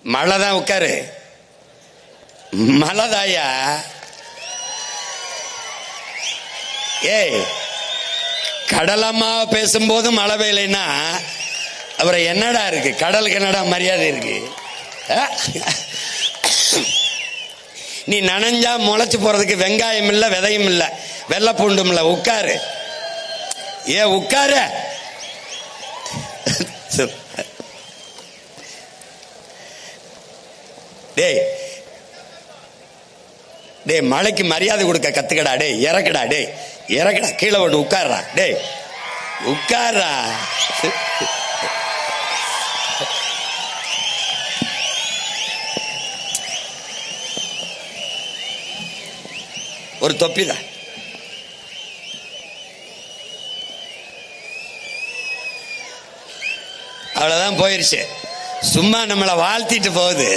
மழை தான் உட்காரு. மழைதாயா? ஏய், கடலம்மா பேசும்போது மழை பெய்யலைன்னா அப்புறம் என்னடா இருக்கு? கடலுக்கு என்னடா மரியாதை இருக்கு? நீ நனைஞ்சா முளைச்சு போறதுக்கு வெங்காயம் இல்ல, விதையும் இல்ல, வெள்ளை பூண்டும் இல்ல. உட்காரு. ஏ உட்காரு. டேய் டேய், மழைக்கு மரியாதை கொடுக்க கத்துக்கடா. டேய் இறக்குடா. டேய் இறக்குடா, கீழே போட்டு உட்கார்றா. டேய் உட்கார்றா. ஒரு தொப்பிதான். அவ்வளவுதான், போயிருச்சு. சும்மா நம்மளை வாழ்த்திட்டு போகுது.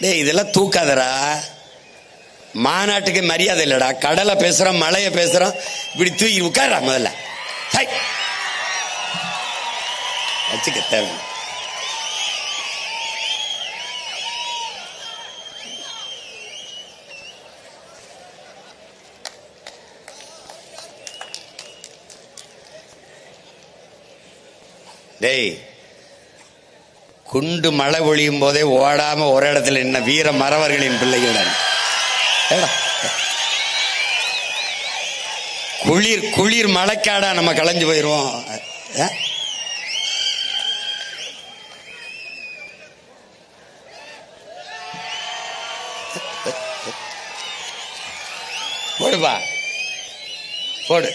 டேய் இதெல்லாம் தூக்காதரா. மாநாட்டுக்கு மரியாதை இல்லடா. கடலை பேசுறோம், மழைய பேசுறோம், இப்படி தூக்கி உட்கார்றா. முதல்ல வச்சுக்க தேவை. டேய், குண்டு மழை பொழியும் போதே ஓடாம ஒரு இடத்துல நின்ன வீர மறவர்களின் பிள்ளைகள். குளிர் குளிர் மழைக்காடா நம்ம களைஞ்சு போயிருவோம். போடுப்பா, போடு.